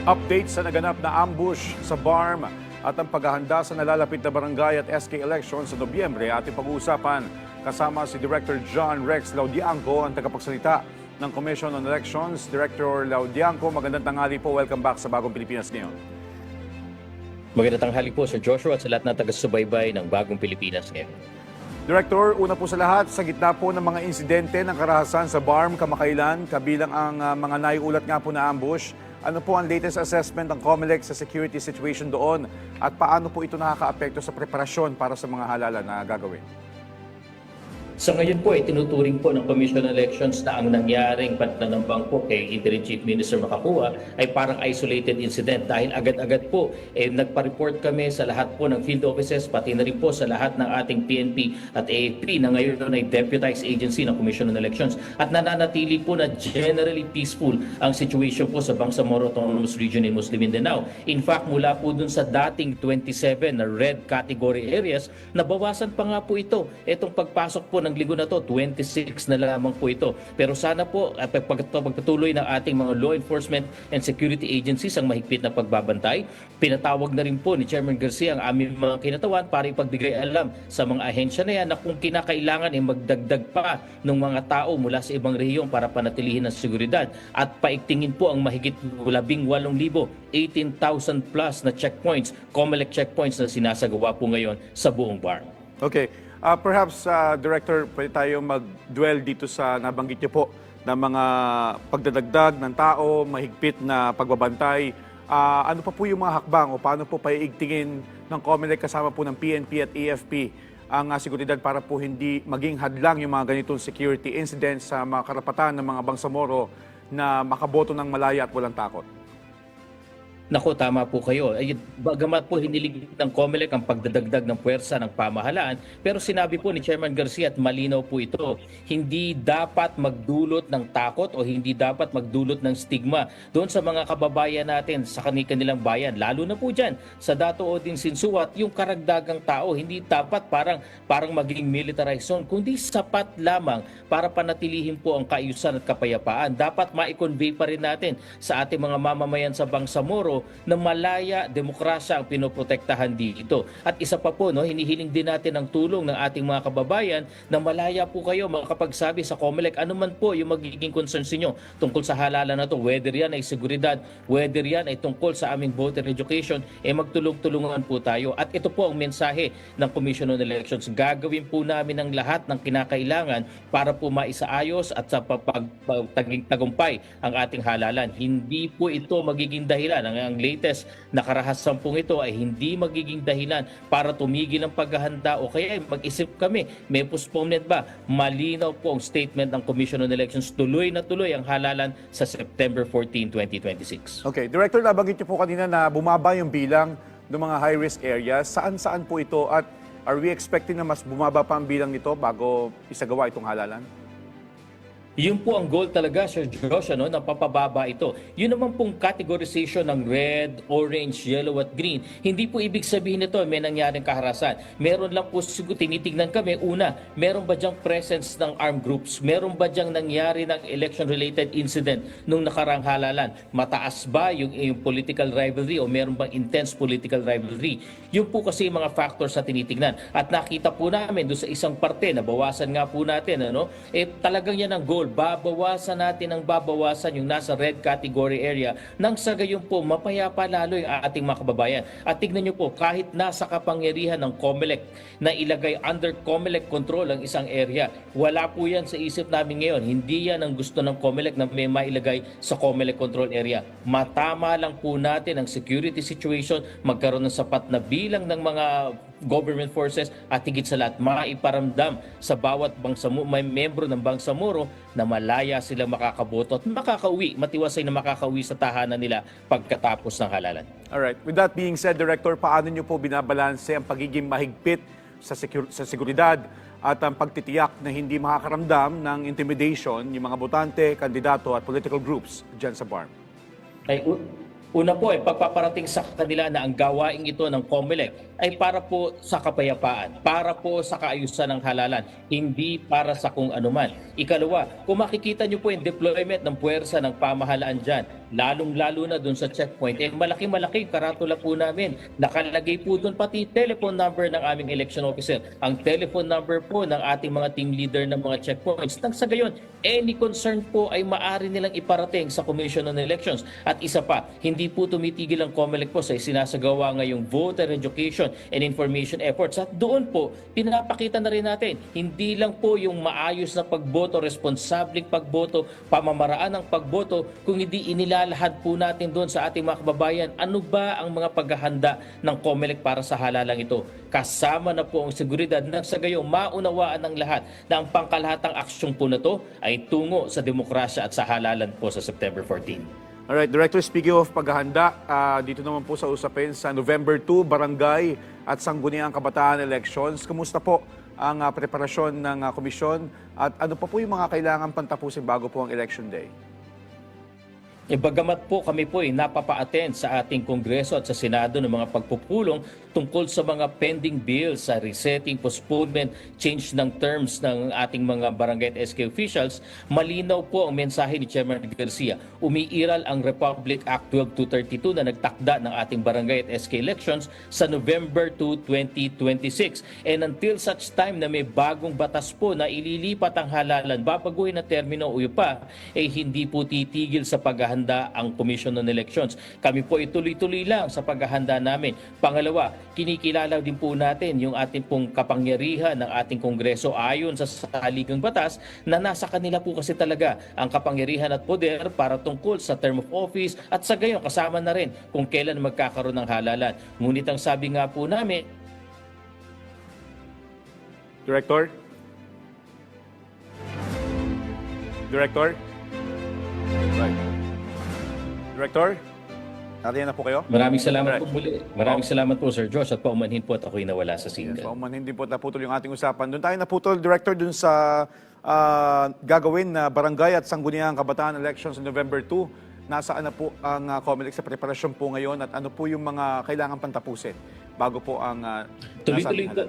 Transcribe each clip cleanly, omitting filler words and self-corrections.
Update sa naganap na ambush sa BARM at ang paghahanda sa nalalapit na barangay at SK elections sa Nobyembre ating pag-uusapan. Kasama si Director John Rex Laudianco, ang tagapagsalita ng Commission on Elections. Director Laudianco, magandang tanghali po. Welcome back sa Bagong Pilipinas ngayon. Magandang tanghali po Sir Joshua at sa lahat ng taga-subaybay ng Bagong Pilipinas ngayon. Director, una po sa lahat, sa gitna po ng mga insidente ng karahasan sa BARM kamakailan, kabilang ang mga naiulat nga po na ambush, ano po ang latest assessment ng COMELEC sa security situation doon at paano po ito nakakaapekto sa preparasyon para sa mga halalan na gagawin? Sa ngayon po, tinuturing po ng Commission on Elections na ang nangyaring pananambang po kay Interim Chief Minister Makakua ay parang isolated incident dahil agad-agad po nagpa-report kami sa lahat po ng field offices pati na rin po sa lahat ng ating PNP at AFP na ngayon ay deputized agency ng Commission on Elections at nananatili po na generally peaceful ang situation po sa Bangsamoro Autonomous Region in Muslim Mindanao. In fact, mula po dun sa dating 27 na red category areas, nabawasan pa nga po ito. Itong pagpasok po ng linggo na to, 26 na lamang po ito. Pero sana po pagpatuloy ng ating mga law enforcement and security agencies ang mahigpit na pagbabantay. Pinatawag na rin po ni Chairman Garcia ang aming mga kinatawan para ipagbigay alam sa mga ahensya na yan na kung kinakailangan ay magdagdag pa ng mga tao mula sa ibang rehiyon para panatilihin ang seguridad at paigtingin po ang mahigit 18,000, 18,000 plus na checkpoints, COMELEC checkpoints na sinasagawa po ngayon sa buong BARM. Okay. Perhaps, Director, pwede tayo mag-dwell dito sa nabanggit niyo po na mga pagdadagdag ng tao, mahigpit na pagbabantay. Ano pa po yung mga hakbang o paano po paiigtingin ng COMELEC kasama po ng PNP at AFP ang seguridad para po hindi maging hadlang yung mga ganitong security incidents sa mga karapatan ng mga Bangsamoro na makaboto ng malaya at walang takot? Nako, tama po kayo. Bagamat po hinilig ng COMELEC ang pagdadagdag ng puwersa ng pamahalaan, pero sinabi po ni Chairman Garcia at malinaw po ito, hindi dapat magdulot ng takot o hindi dapat magdulot ng stigma doon sa mga kababayan natin sa kanilang bayan. Lalo na po dyan sa Dato Odin Sinsuat, yung karagdagang tao, hindi dapat parang maging militarized zone, kundi sapat lamang para panatilihin po ang kaayusan at kapayapaan. Dapat ma-convey pa rin natin sa ating mga mamamayan sa Bangsamoro na malaya, demokrasya ang pinoprotektahan dito. At isa pa po, hinihiling din natin ang tulong ng ating mga kababayan na malaya po kayo makapagsabi sa COMELEC ano man po yung magiging concerns niyo tungkol sa halalan na to, whether yan ay seguridad, whether yan ay tungkol sa aming voter education, magtulong-tulungan po tayo. At ito po ang mensahe ng Commission on Elections. Gagawin po namin ang lahat ng kinakailangan para po maisaayos at sa tagumpay ang ating halalan. Hindi po ito magiging dahilan. Ang latest na karahasan pong ito ay hindi magiging dahilan para tumigil ang paghahanda o kaya mag-isip kami, may postponement ba? Malinaw po ang statement ng Commission on Elections, tuloy na tuloy ang halalan sa September 14, 2026. Okay. Director, nabanggit niyo po kanina na bumaba yung bilang ng mga high-risk areas. Saan-saan po ito at are we expecting na mas bumaba pa ang bilang nito bago isagawa itong halalan? Yun po ang goal talaga, Sir Josh, na papababa ito. Yun naman pong categorization ng red, orange, yellow at green. Hindi po ibig sabihin nito may nangyaring kaharasan. Meron lang po siguro tinitignan kami. Una, meron ba diyang presence ng armed groups? Meron ba diyang nangyari ng election-related incident nung nakarang halalan? Mataas ba yung political rivalry o meron bang intense political rivalry? Yun po kasi yung mga factors na tinitignan. At nakita po namin doon sa isang parte, nabawasan nga po natin, talagang yan ang goal. Babawasan natin ang babawasan yung nasa red category area nang sa gayon po mapayapa lalo yung ating mga kababayan. At tignan nyo po, kahit nasa kapangyarihan ng COMELEC na ilagay under COMELEC control ang isang area, wala po yan sa isip namin ngayon. Hindi yan ang gusto ng COMELEC na may mailagay sa COMELEC control area. Matama lang po natin ang security situation, magkaroon ng sapat na bilang ng mga government forces at higit sa lahat maiparamdam sa bawat may membro ng Bangsamoro na malaya silang makakaboto at makakauwi, matiwasay na makakauwi sa tahanan nila pagkatapos ng halalan. Alright. With that being said, Director, paano niyo po binabalanse ang pagiging mahigpit sa seguridad at ang pagtitiyak na hindi makakaramdam ng intimidation yung mga botante, kandidato at political groups dyan sa BARM? Una po ay pagpaparating sa kanila na ang gawaing ito ng COMELEC ay para po sa kapayapaan, para po sa kaayusan ng halalan, hindi para sa kung anuman. Ikalawa, kung makikita nyo po yung deployment ng puwersa ng pamahalaan dyan, lalong-lalo na dun sa checkpoint, malaki-malaki karatula po namin. Nakalagay po dun pati telephone number ng aming election officer, ang telephone number po ng ating mga team leader ng mga checkpoints. Nang sa gayon, any concern po ay maaari nilang iparating sa Commission on Elections. At isa pa, hindi po tumitigil ang COMELEC po sa sinasagawa ngayong voter education and information efforts. At doon po, pinapakita na rin natin, hindi lang po yung maayos na pagboto, responsabling pagboto, pamamaraan ng pagboto, kung hindi inilalahad po natin doon sa ating mga kababayan, ano ba ang mga paghahanda ng COMELEC para sa halalang ito. Kasama na po ang seguridad na sa gayong maunawaan ng lahat na ang pangkalahatang aksyong po na to ay tungo sa demokrasya at sa halalan po sa September 14. Alright, Director, speaking of paghahanda, dito naman po sa usapin sa November 2, Barangay at Sangguniang Kabataan Elections. Kumusta po ang preparasyon ng komisyon at ano pa po yung mga kailangan pantapusin bago po ang Election Day? Bagamat po kami po ay napapa-attend sa ating Kongreso at sa Senado ng mga pagpupulong tungkol sa mga pending bills sa resetting, postponement, change ng terms ng ating mga barangay at SK officials, malinaw po ang mensahe ni Chairman Garcia. Umiiral ang Republic Act 12232 na nagtakda ng ating barangay at SK elections sa November 2, 2026. And until such time na may bagong batas po na ililipat ang halalan, babaguhin na termino o pa, hindi po titigil sa paghahanda ang Commission on Elections. Kami po ituloy-tuloy lang sa paghahanda namin. Pangalawa, kinikilala din po natin yung ating pong kapangyarihan ng ating Kongreso ayon sa saligang batas na nasa kanila po kasi talaga ang kapangyarihan at poder para tungkol sa term of office at sa gayon kasama na rin kung kailan magkakaroon ng halalan. Ngunit ang sabi nga po namin, Director? Director? Right. Director? Nariyan na po kayo? maraming salamat po muli. Maraming salamat po Sir Josh at paumanhin po at ako'y nawala sa Yes, single. hindi po naputol yung ating usapan. Doon tayo naputol, Director, doon sa gagawin na Barangay at Sangguniang Kabataan Elections on November 2. Nasaan na po ang COMELEC sa preparasyon po ngayon at ano po yung mga kailangan pantapusin bago po ang Tuloy-tuloy po.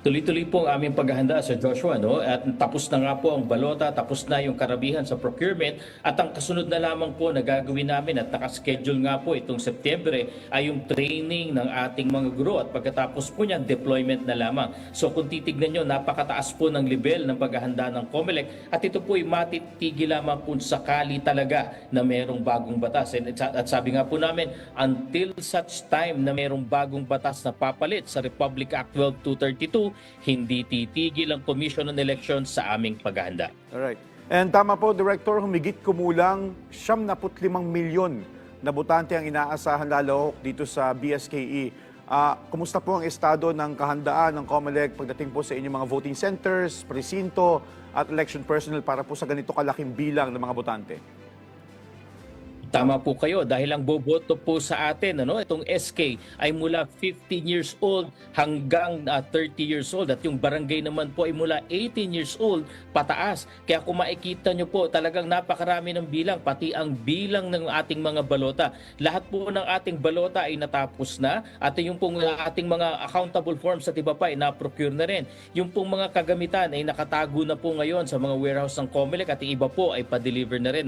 Tuloy-tuloy po ang aming paghahanda sa Joshua, no? At tapos na nga po ang balota, tapos na yung karabihan sa procurement at ang kasunod na lamang po na gagawin namin at nakaschedule nga po itong September ay yung training ng ating mga guro at pagkatapos po niyan deployment na lamang. So kung titignan nyo, napakataas po ng level ng paghahanda ng COMELEC at ito po ay matitigil lamang kung sakali talaga na mayroong bagong batas. At sabi nga po namin, until such time na mayroong bagong batas na papalit sa Republic Act 12232, hindi titigil ang Commission on Elections sa aming paghahanda. Alright. And tama po, Director, humigit kumulang 75 milyon na botante ang inaasahan lalahok dito sa BSKE. Kumusta po ang estado ng kahandaan ng COMELEC pagdating po sa inyong mga voting centers, presinto at election personnel para po sa ganito kalaking bilang ng mga botante? Tama po kayo dahil ang boboto po sa atin, itong SK ay mula 15 years old hanggang 30 years old at yung barangay naman po ay mula 18 years old pataas. Kaya kung makikita nyo po talagang napakarami ng bilang, pati ang bilang ng ating mga balota. Lahat po ng ating balota ay natapos na at yung pong ating mga accountable forms at iba pa ay na-procure na rin. Yung pong mga kagamitan ay nakatago na po ngayon sa mga warehouse ng COMELEC at yung iba po ay pa-deliver na rin.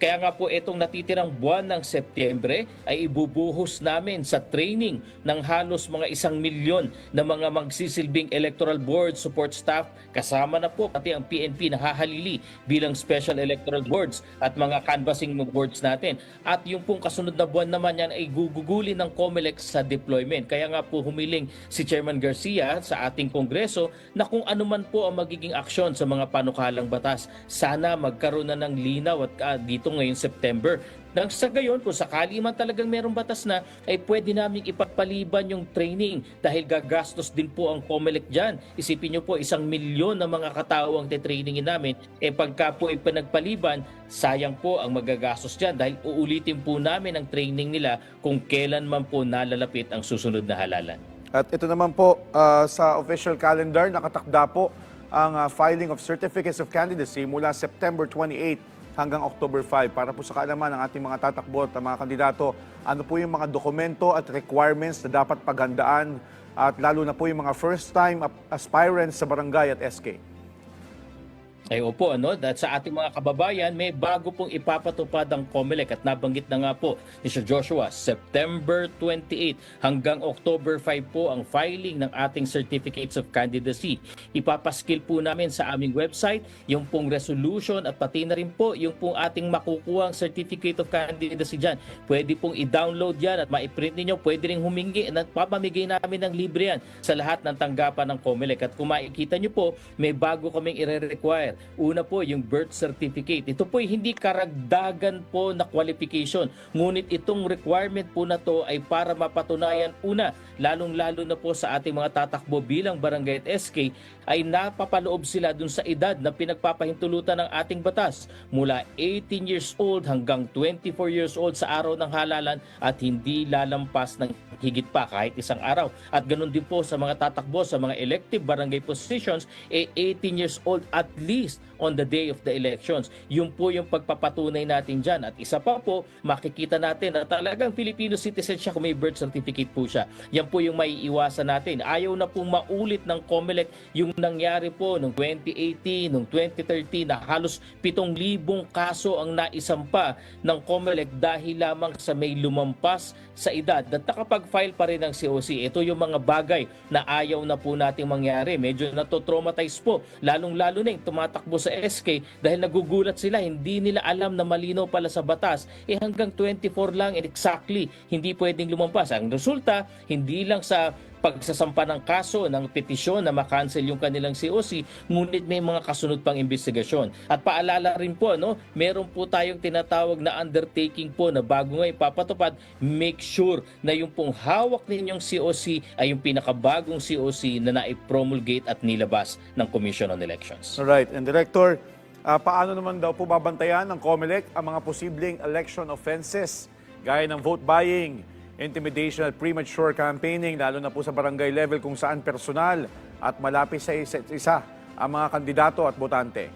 Kaya nga po itong natitirang buwan ng Setyembre ay ibubuhos namin sa training ng halos mga 1 milyon na mga magsisilbing electoral board support staff kasama na po pati ang PNP na hahalili bilang special electoral boards at mga canvassing boards natin. At yung pong kasunod na buwan naman yan ay gugugulin ng COMELEC sa deployment. Kaya nga po humiling si Chairman Garcia sa ating Kongreso na kung ano man po ang magiging aksyon sa mga panukalang batas, sana magkaroon na ng linaw at dito ngayon September. Nang sa gayon, kung sakali man talagang merong batas na, ay pwede namin ipagpaliban yung training dahil gagastos din po ang COMELEC dyan. Isipin nyo po, 1 milyon na mga katao ang titrainingin namin. Pagka po ipinagpaliban, sayang po ang magagastos dyan dahil uulitin po namin ang training nila kung kailan man po nalalapit ang susunod na halalan. At ito naman po, sa official calendar, nakatakda po ang filing of certificates of candidacy mula September 28 hanggang October 5. Para po sa kaalaman ng ating mga tatakbo at mga kandidato, ano po yung mga dokumento at requirements na dapat paghandaan at lalo na po yung mga first-time aspirants sa barangay at SK? Ay opo, ano? At sa ating mga kababayan, may bago pong ipapatupad ang COMELEC at nabanggit na nga po ni Sir Joshua, September 28 hanggang October 5 po ang filing ng ating Certificates of Candidacy. Ipapaskil po namin sa aming website yung pong resolution at pati na rin po yung pong ating makukuha ang Certificate of Candidacy dyan. Pwede pong i-download yan at ma-print ninyo. Pwede rin humingi at papamigay namin ng libre yan sa lahat ng tanggapan ng COMELEC. At kung makikita nyo po, may bago kaming i-require. Una po, yung birth certificate. Ito po hindi karagdagan po na qualification. Ngunit itong requirement po na to ay para mapatunayan una, lalong-lalo na po sa ating mga tatakbo bilang barangay at SK, ay napapaloob sila dun sa edad na pinagpapahintulutan ng ating batas mula 18 years old hanggang 24 years old sa araw ng halalan at hindi lalampas ng higit pa kahit isang araw. At ganun din po sa mga tatakbo sa mga elective barangay positions, 18 years old at least on the day of the elections. Yun po yung pagpapatunay natin dyan. At isa pa po, makikita natin na talagang Filipino citizen siya kung may birth certificate po siya. Yan po yung maiiwasan natin. Ayaw na pong maulit ng COMELEC yung nangyari po noong 2018, noong 2013 na halos 7,000 kaso ang naisampa ng COMELEC dahil lamang sa may lumampas sa edad at nakapag-file pa rin ng COC. Ito yung mga bagay na ayaw na po nating mangyari. Medyo natotraumatize po, lalong-lalo na yung tumatakbo sa SK dahil nagugulat sila, hindi nila alam na malinaw pala sa batas. Hanggang 24 lang exactly, hindi pwedeng lumampas. Ang resulta, hindi lang sa pagsasampa ng kaso ng petisyon na makancel yung kanilang COC, ngunit may mga kasunod pang investigasyon. At paalala rin po, no, meron po tayong tinatawag na undertaking po na bago nga ipapatupad, make sure na yung pong hawak ninyong COC ay yung pinakabagong COC na na-promulgate at nilabas ng Commission on Elections. Alright, and Director, paano naman daw po babantayan ng COMELEC ang mga posibleng election offenses gaya ng vote buying, intimidation at premature campaigning, lalo na po sa barangay level kung saan personal at malapit sa isa't isa ang mga kandidato at botante?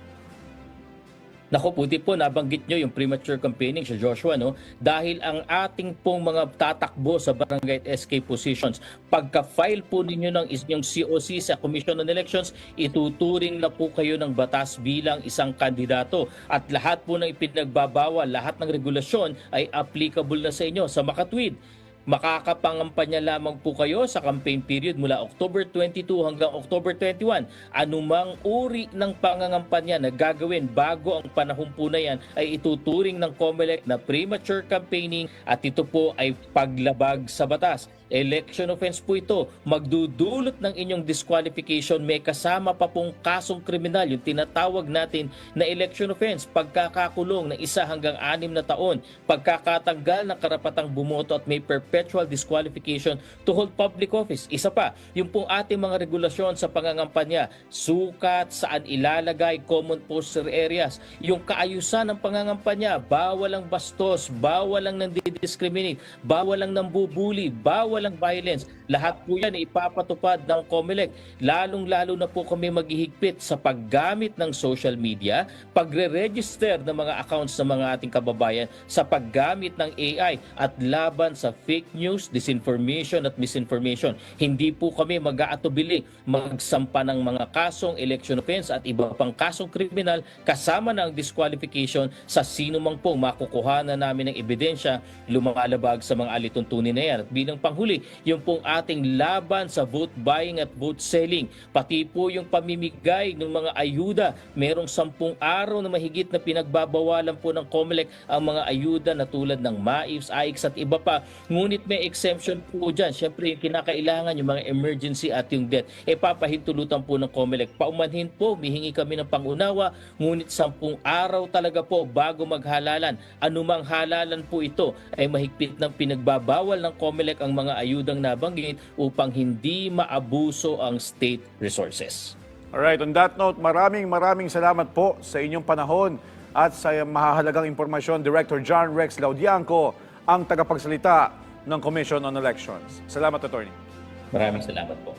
Naku, puti po, nabanggit nyo yung premature campaigning sa Joshua, no? Dahil ang ating pong mga tatakbo sa barangay at SK positions, pagka-file po ninyo ng inyong COC sa Commission on Elections, ituturing na po kayo ng batas bilang isang kandidato. At lahat po ng ipinagbabawal, lahat ng regulasyon ay applicable na sa inyo. Sa makatwid, makakapangampanya lamang po kayo sa campaign period mula October 22 hanggang October 21. Anumang uri ng pangangampanya na gagawin bago ang panahon po na yan ay ituturing ng COMELEC na premature campaigning at ito po ay paglabag sa batas. Election offense po ito, magdudulot ng inyong disqualification, may kasama pa pong kasong kriminal, yung tinatawag natin na election offense, pagkakakulong ng 1 hanggang 6 na taon, pagkakatanggal ng karapatang bumoto at may perpetual disqualification to hold public office. Isa pa, yung pong ating mga regulasyon sa pangangampanya, sukat, saan ilalagay, common poster areas, yung kaayusan ng pangangampanya, bawal ang bastos, bawal ang nandidiscriminate, bawal ang nambubuli, bawal ang violence. Lahat po yan ipapatupad ng COMELEC. Lalong-lalo na po kami maghihigpit sa paggamit ng social media, pagre-register ng mga accounts ng mga ating kababayan, sa paggamit ng AI at laban sa fake news, disinformation at misinformation. Hindi po kami mag-aatubili magsampa ng mga kasong election offense at iba pang kasong kriminal kasama na ang disqualification sa sino mang pong makukuhanan namin ng ebidensya lumalabag sa mga alituntunin na yan. At bilang panghuli, yung pong ating laban sa vote buying at vote selling, pati po yung pamimigay ng mga ayuda. Merong 10 araw na mahigit na pinagbabawalan po ng COMELEC ang mga ayuda na tulad ng MAIFs, AICS at iba pa. Ngunit may exemption po dyan. Siyempre yung kinakailangan yung mga emergency at yung debt, papahintulutan po ng COMELEC. Paumanhin po, mihingi kami ng pangunawa, ngunit 10 araw talaga po bago maghalalan. Anumang halalan po ito ay mahigpit ng pinagbabawal ng COMELEC ang mga ayudang nabanggit upang hindi maabuso ang state resources. Alright, on that note, maraming salamat po sa inyong panahon at sa mahahalagang impormasyon. Director John Rex Laudianco, ang tagapagsalita ng Commission on Elections. Salamat, Attorney. Maraming salamat po.